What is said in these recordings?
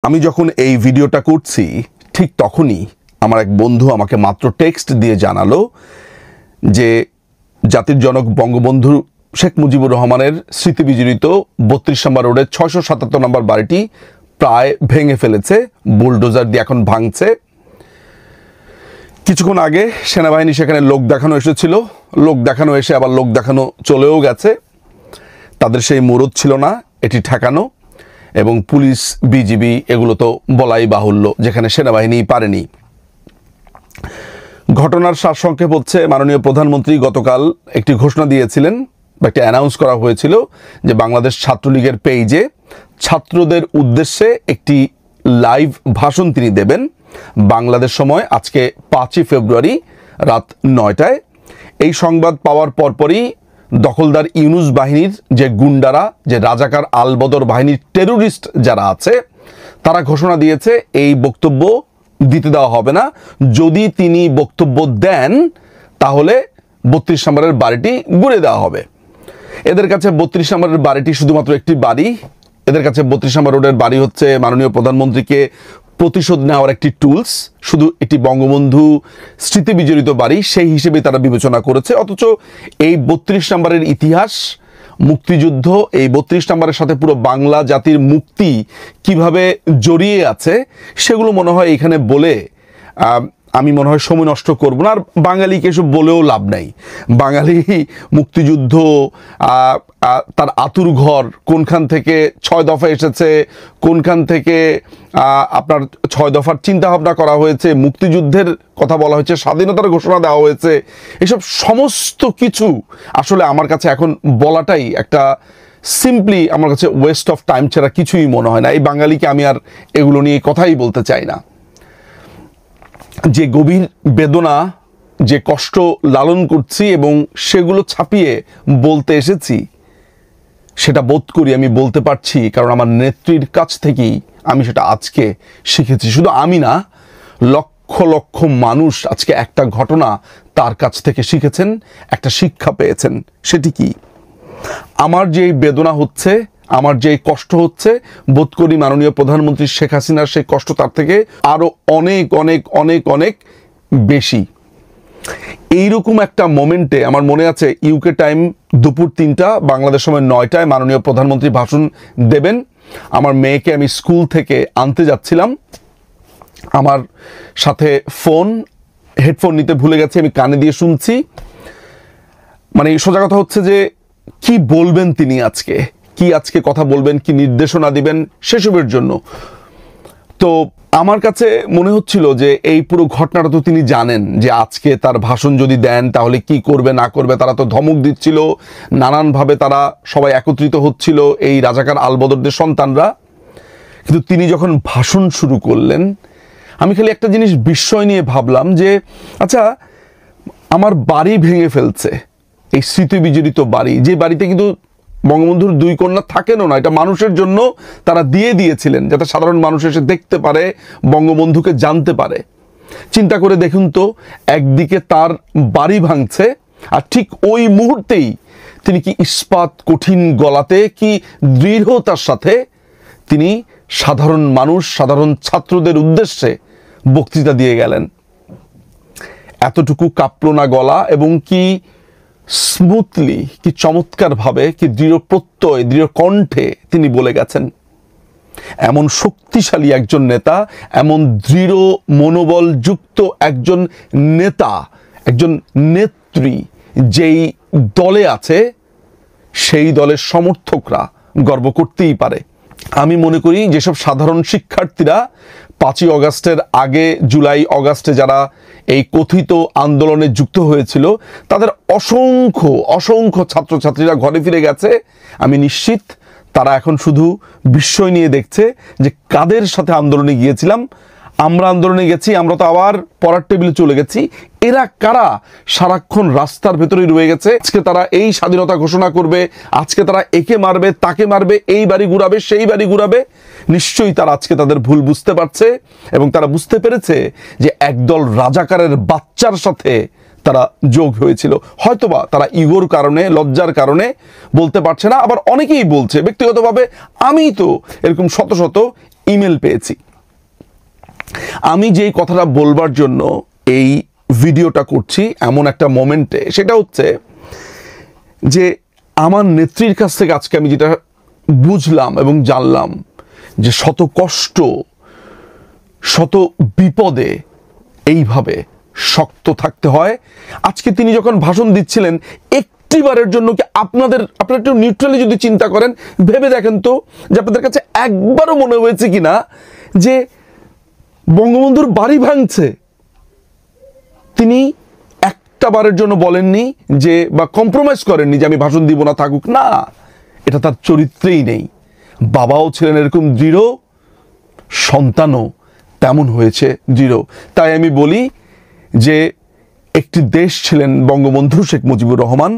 আমি যখন এই ভিডিওটা করছি ঠিক তখনই আমার এক বন্ধু আমাকে মাত্র টেক্সট দিয়ে জানালো যে জাতির জনক বঙ্গবন্ধু শেখ মুজিবুর রহমানের স্মৃতিবিজড়িত ৩২ নম্বর রোডের ৬৭৭ নম্বর বাড়িটি প্রায় ভেঙে ফেলেছে, বুলডোজার দিয়ে এখন ভাঙছে। কিছুক্ষণ আগে সেনাবাহিনী সেখানে লোক দেখানো এসেছিল, লোক দেখানো এসে আবার লোক দেখানো চলেও গেছে। তাদের সেই মুরদ ছিল না এটি ঠেকানো, এবং পুলিশ বিজিবি এগুলো তো বলাই বাহুল্য, যেখানে সেনাবাহিনী পারেনি। ঘটনার সারসংক্ষেপ হচ্ছে, মাননীয় প্রধানমন্ত্রী গতকাল একটি ঘোষণা দিয়েছিলেন বা একটি অ্যানাউন্স করা হয়েছিল যে বাংলাদেশ ছাত্রলীগের পেজে ছাত্রদের উদ্দেশ্যে একটি লাইভ ভাষণ তিনি দেবেন বাংলাদেশ সময় আজকে ৫ই ফেব্রুয়ারি রাত ৯টায়। এই সংবাদ পাওয়ার পরপরই দখলদার ইউনুস বাহিনীর যে গুন্ডারা, যে রাজাকার আলবদর বাহিনীর টেরোরিস্ট যারা আছে, তারা ঘোষণা দিয়েছে এই বক্তব্য দিতে দেওয়া হবে না। যদি তিনি বক্তব্য দেন তাহলে ৩২ নম্বরের বাড়িটি গুঁড়ে দেওয়া হবে। এদের কাছে ৩২ নম্বরের বাড়িটি শুধুমাত্র একটি বাড়ি। এদের কাছে ৩২ নম্বর রোডের বাড়ি হচ্ছে মাননীয় প্রধানমন্ত্রীকে প্রতিশোধ নেওয়ার একটি টুলস, শুধু একটি বঙ্গবন্ধু স্মৃতি বিজড়িত বাড়ি সেই হিসেবে তারা বিবেচনা করেছে। অথচ এই ৩২ নম্বরের ইতিহাস, মুক্তিযুদ্ধ, এই ৩২ নম্বরের সাথে পুরো বাংলা জাতির মুক্তি কিভাবে জড়িয়ে আছে সেগুলো মনে হয় এখানে বলে আমি মনে হয় সময় নষ্ট করব না। আর বাঙালিকে এসব বলেও লাভ নাই। বাঙালি মুক্তিযুদ্ধ, তার আতুর ঘর, কোনখান থেকে ৬ দফা এসেছে, কোনখান থেকে আপনার ৬ দফার চিন্তাভাবনা করা হয়েছে, মুক্তিযুদ্ধের কথা বলা হয়েছে, স্বাধীনতার ঘোষণা দেওয়া হয়েছে, এসব সমস্ত কিছু আসলে আমার কাছে এখন বলাটাই একটা সিম্পলি আমার কাছে ওয়েস্ট অফ টাইম ছাড়া কিছুই মনে হয় না। এই বাঙালিকে আমি আর এগুলো নিয়ে কথাই বলতে চাই না। যে গভীর বেদনা, যে কষ্ট লালন করছি এবং সেগুলো ছাপিয়ে বলতে এসেছি, সেটা বোধ করি আমি বলতে পারছি কারণ আমার নেত্রীর কাছ থেকেই আমি সেটা আজকে শিখেছি। শুধু আমি না, লক্ষ লক্ষ মানুষ আজকে একটা ঘটনা তার কাছ থেকে শিখেছেন, একটা শিক্ষা পেয়েছেন। সেটি কি? আমার যে বেদনা হচ্ছে, আমার যে কষ্ট হচ্ছে, বোধ করি মাননীয় প্রধানমন্ত্রী শেখ হাসিনার সেই কষ্ট তার থেকে আরও অনেক অনেক অনেক অনেক বেশি। এইরকম একটা মোমেন্টে আমার মনে আছে ইউকে টাইম দুপুর ৩টা, বাংলাদেশ সময় ৯টায় মাননীয় প্রধানমন্ত্রী ভাষণ দেবেন। আমার মেয়েকে আমি স্কুল থেকে আনতে যাচ্ছিলাম, আমার সাথে হেডফোন নিতে ভুলে গেছি, আমি কানে দিয়ে শুনছি। মানে সোজা কথা হচ্ছে যে কি বলবেন তিনি আজকে, কি আজকে কথা বলবেন, কি নির্দেশনা দিবেন সেসবের জন্য। তো আমার কাছে মনে হচ্ছিল যে এই পুরো ঘটনাটা তো তিনি জানেন যে আজকে তার ভাষণ যদি দেন তাহলে কি করবে না করবে। তারা তো ধমক দিচ্ছিল, নানানভাবে তারা সবাই একত্রিত হচ্ছিল, এই রাজাকার আলবদরদের সন্তানরা। কিন্তু তিনি যখন ভাষণ শুরু করলেন, আমি খালি একটা জিনিস বিস্ময় নিয়ে ভাবলাম যে আচ্ছা, আমার বাড়ি ভেঙে ফেলছে, এই স্মৃতি বিজড়িত বাড়ি, যে বাড়িতে কিন্তু বঙ্গবন্ধুর ২ কন্যা থাকেনও না, এটা মানুষের জন্য তারা দিয়ে দিয়েছিলেন যাতে সাধারণ মানুষ এসে দেখতে পারে, বঙ্গবন্ধুকে জানতে পারে। চিন্তা করে দেখুন তো, একদিকে তার বাড়ি ভাঙছে আর ঠিক ওই মুহূর্তেই তিনি কি ইস্পাত কঠিন গলাতে, কি দৃঢ়তার সাথে তিনি সাধারণ মানুষ, সাধারণ ছাত্রদের উদ্দেশ্যে বক্তৃতা দিয়ে গেলেন। এতটুকু কাঁপলো না গলা, এবং কি স্মুথলি, কি চমৎকারভাবে, কি দৃঢ় প্রত্যয়, দৃঢ় কণ্ঠে তিনি বলে গেছেন। এমন শক্তিশালী একজন নেতা, এমন দৃঢ় মনোবলযুক্ত একজন নেতা, একজন নেত্রী যেই দলে আছে, সেই দলের সমর্থকরা গর্ব করতেই পারে। আমি মনে করি যেসব সাধারণ শিক্ষার্থীরা ৫ই অগাস্টের আগে, জুলাই অগাস্টে যারা এই কথিত আন্দোলনে যুক্ত হয়েছিল, তাদের অসংখ্য অসংখ্য ছাত্রছাত্রীরা ঘরে ফিরে গেছে। আমি নিশ্চিত তারা এখন শুধু বিস্ময় নিয়ে দেখছে যে কাদের সাথে আন্দোলনে গিয়েছিলাম। আমরা আন্দোলনে গেছি, আমরা তো আবার পড়ার টেবিলে চলে গেছি। এরা কারা সারাক্ষণ রাস্তার ভেতরেই রয়ে গেছে? আজকে তারা এই স্বাধীনতা ঘোষণা করবে, আজকে তারা একে মারবে, তাকে মারবে, এই বাড়ি ঘুরাবে, সেই বাড়ি ঘুরাবে। নিশ্চয়ই তারা আজকে তাদের ভুল বুঝতে পারছে এবং তারা বুঝতে পেরেছে যে একদল রাজাকারের বাচ্চার সাথে তারা যোগ হয়েছিল। হয়তোবা তারা ইগোর কারণে, লজ্জার কারণে বলতে পারছে না। আবার অনেকেই বলছে ব্যক্তিগতভাবে, আমি তো এরকম শত শত ইমেল পেয়েছি। আমি যেই কথাটা বলবার জন্য এই ভিডিওটা করছি এমন একটা মোমেন্টে, সেটা হচ্ছে যে আমার নেত্রীর কাছ থেকে আজকে আমি যেটা বুঝলাম এবং জানলাম যে শত কষ্ট, শত বিপদে এইভাবে শক্ত থাকতে হয়। আজকে তিনি যখন ভাষণ দিচ্ছিলেন, একটিবারের জন্য কি আপনারা একটু নিউট্রালি যদি চিন্তা করেন, ভেবে দেখেন তো যে আপনাদের কাছে একবারও মনে হয়েছে কিনা যে বঙ্গবন্ধুর বাড়ি ভাঙছে? তিনি একটা বারের জন্য বলেননি যে, বা কম্প্রোমাইজ করেননি যে আমি ভাষণ দিব না, থাকুক না। এটা তার চরিত্রেই নেই। বাবাও ছিলেন এরকম দৃঢ়, সন্তানও তেমন হয়েছে দৃঢ়। তাই আমি বলি যে একটি দেশ ছিলেন বঙ্গবন্ধু শেখ মুজিবুর রহমান,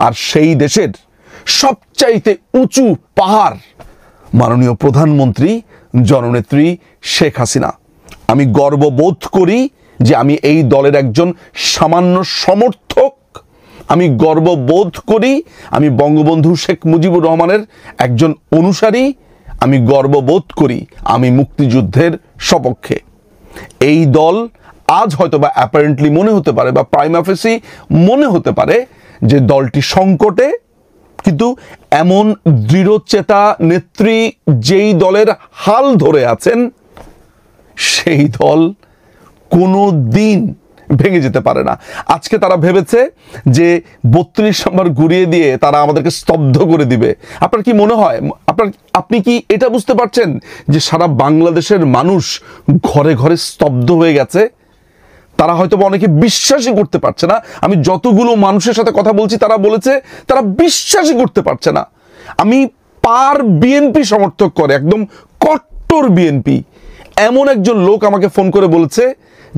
আর সেই দেশের সবচাইতে উঁচু পাহাড় মাননীয় প্রধানমন্ত্রী জননেত্রী শেখ হাসিনা। আমি গর্ববোধ করি যে আমি এই দলের একজন সামান্য সমর্থক। আমি গর্ববোধ করি আমি বঙ্গবন্ধু শেখ মুজিবুর রহমানের একজন অনুসারী। আমি গর্ববোধ করি আমি মুক্তিযুদ্ধের সপক্ষে। এই দল আজ হয়তো বা অ্যাপারেন্টলি মনে হতে পারে বা প্রাইমা ফেসি মনে হতে পারে যে দলটি সংকটে, কিন্তু এমন দৃঢ়চেতা নেত্রী যেই দলের হাল ধরে আছেন, সেই দল কোনো দিন ভেঙে যেতে পারে না। আজকে তারা ভেবেছে যে 32 নম্বর ঘুরিয়ে দিয়ে তারা আমাদেরকে স্তব্ধ করে দিবে। আপনার কি মনে হয়, আপনি কি এটা বুঝতে পারছেন যে সারা বাংলাদেশের মানুষ ঘরে ঘরে স্তব্ধ হয়ে গেছে? তারা হয়তো অনেকে বিশ্বাসই করতে পারছে না। আমি যতগুলো মানুষের সাথে কথা বলছি তারা বলেছে তারা বিশ্বাসই করতে পারছে না। আমি বিএনপি সমর্থক করে, একদম কট্টর বিএনপি এমন একজন লোক আমাকে ফোন করে বলেছে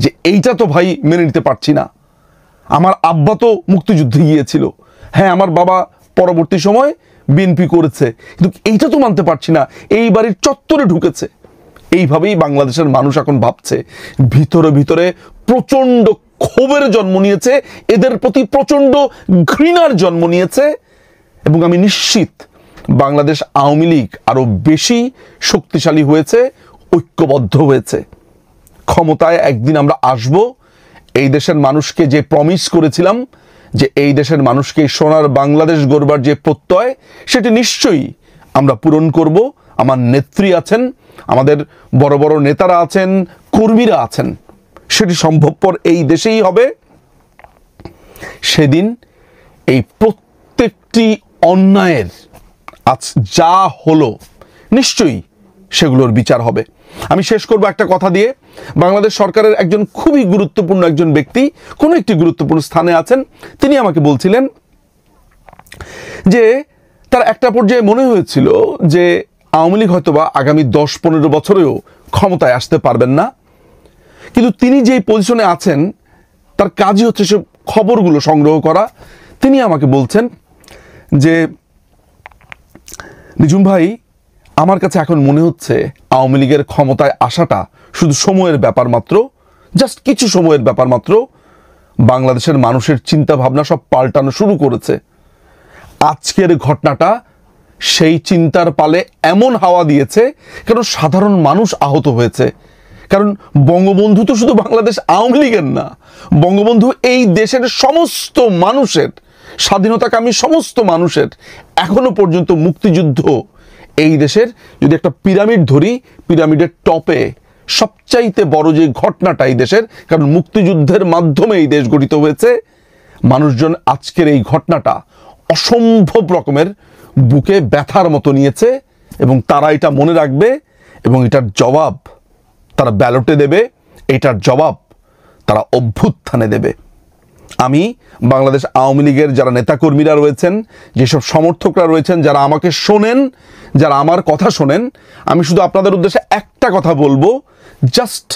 যে এইটা তো ভাই মেনে নিতে পারছি না। আমার আব্বা তো মুক্তিযুদ্ধে গিয়েছিল, হ্যাঁ আমার বাবা পরবর্তী সময় বিএনপি করেছে, কিন্তু এইটা তো মানতে পারছি না, এই বাড়ির চত্বরে ঢুকেছে। এইভাবেই বাংলাদেশের মানুষ এখন ভাবছে। ভিতরে ভিতরে প্রচণ্ড ক্ষোভের জন্ম নিয়েছে, এদের প্রতি প্রচণ্ড ঘৃণার জন্ম নিয়েছে। এবং আমি নিশ্চিত বাংলাদেশ আওয়ামী লীগ আরো বেশি শক্তিশালী হয়েছে, ঐক্যবদ্ধ হয়েছে। ক্ষমতায় একদিন আমরা আসব। এই দেশের মানুষকে যে প্রমিস করেছিলাম যে এই দেশের মানুষকে সোনার বাংলাদেশ গড়বার যে প্রত্যয়, সেটি নিশ্চয়ই আমরা পূরণ করব। আমার নেত্রী আছেন, আমাদের বড় বড় নেতারা আছেন, কর্মীরা আছেন, সেটি সম্ভবপর এই দেশেই হবে। সেদিন এই প্রত্যেকটি অন্যায়ের আজ যা হলো নিশ্চয়ই সেগুলোর বিচার হবে। আমি শেষ করব একটা কথা দিয়ে। বাংলাদেশ সরকারের একজন খুবই গুরুত্বপূর্ণ একজন ব্যক্তি কোনো একটি গুরুত্বপূর্ণ স্থানে আছেন। তিনি আমাকে বলছিলেন যে তার একটা পর্যায়ে মনে হয়েছিল যে আওয়ামী লীগ হয়তোবা আগামী 10-15 বছরেও ক্ষমতায় আসতে পারবেন না, কিন্তু তিনি যেই পজিশনে আছেন তার কাজই হচ্ছে সব খবরগুলো সংগ্রহ করা। তিনি আমাকে বলছেন যে নিঝুম ভাই, আমার কাছে এখন মনে হচ্ছে আওয়ামী লীগের ক্ষমতায় আসাটা শুধু সময়ের ব্যাপার মাত্র, জাস্ট কিছু সময়ের ব্যাপার মাত্র। বাংলাদেশের মানুষের চিন্তা ভাবনা সব পাল্টানো শুরু করেছে। আজকের ঘটনাটা সেই চিন্তার পালে এমন হাওয়া দিয়েছে, কারণ সাধারণ মানুষ আহত হয়েছে। কারণ বঙ্গবন্ধু তো শুধু বাংলাদেশ আওয়ামী লীগের না, বঙ্গবন্ধু এই দেশের সমস্ত মানুষের, স্বাধীনতাকামী সমস্ত মানুষের। এখনো পর্যন্ত মুক্তিযুদ্ধ এই দেশের, যদি একটা পিরামিড ধরি, পিরামিডের টপে সবচাইতে বড় যে ঘটনাটা এই দেশের, কারণ মুক্তিযুদ্ধের মাধ্যমে এই দেশ গঠিত হয়েছে। মানুষজন আজকের এই ঘটনাটা অসম্ভব রকমের বুকে ব্যথার মতো নিয়েছে, এবং তারা এটা মনে রাখবে এবং এটার জবাব তারা ব্যালটে দেবে, এটার জবাব তারা অভ্যুত্থানে দেবে। আমি বাংলাদেশ আওয়ামী লীগের যারা নেতাকর্মীরা রয়েছেন, যেসব সমর্থকরা রয়েছেন, যারা আমাকে শোনেন, যারা আমার কথা শোনেন, আমি শুধু আপনাদের উদ্দেশ্যে একটা কথা বলবো, জাস্ট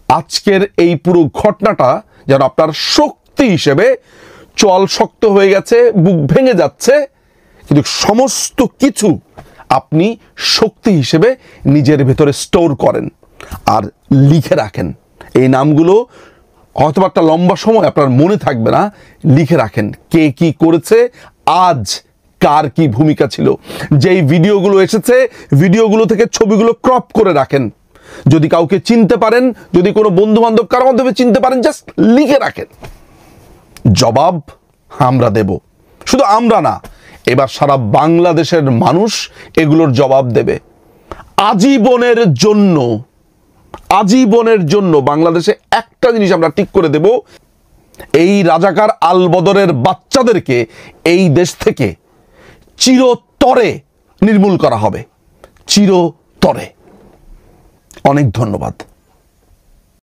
আজকের এই পুরো ঘটনাটা যেন আপনার শক্তি হিসেবে, চল শক্ত হয়ে গেছে, বুক ভেঙে যাচ্ছে, কিন্তু সমস্ত কিছু আপনি শক্তি হিসেবে নিজের ভেতরে স্টোর করেন আর লিখে রাখেন। এই নামগুলো হয়তো একটা লম্বা সময় আপনার মনে থাকবে না, লিখে রাখেন কে কি করেছে, আজ কার কি ভূমিকা ছিল। যেই ভিডিওগুলো এসেছে ভিডিওগুলো থেকে ছবিগুলো ক্রপ করে রাখেন। যদি কাউকে চিনতে পারেন, যদি কোনো বন্ধু বান্ধব কারোর মাধ্যমে চিনতে পারেন, জাস্ট লিখে রাখেন। জবাব আমরা দেব, শুধু আমরা না, এবার সারা বাংলাদেশের মানুষ এগুলোর জবাব দেবে। আজীবনের জন্য বাংলাদেশে একটা জিনিস আমরা ঠিক করে দেব, এই রাজাকার আলবদরের বাচ্চাদেরকে এই দেশ থেকে চিরতরে নির্মূল করা হবে, চিরতরে। অনেক ধন্যবাদ।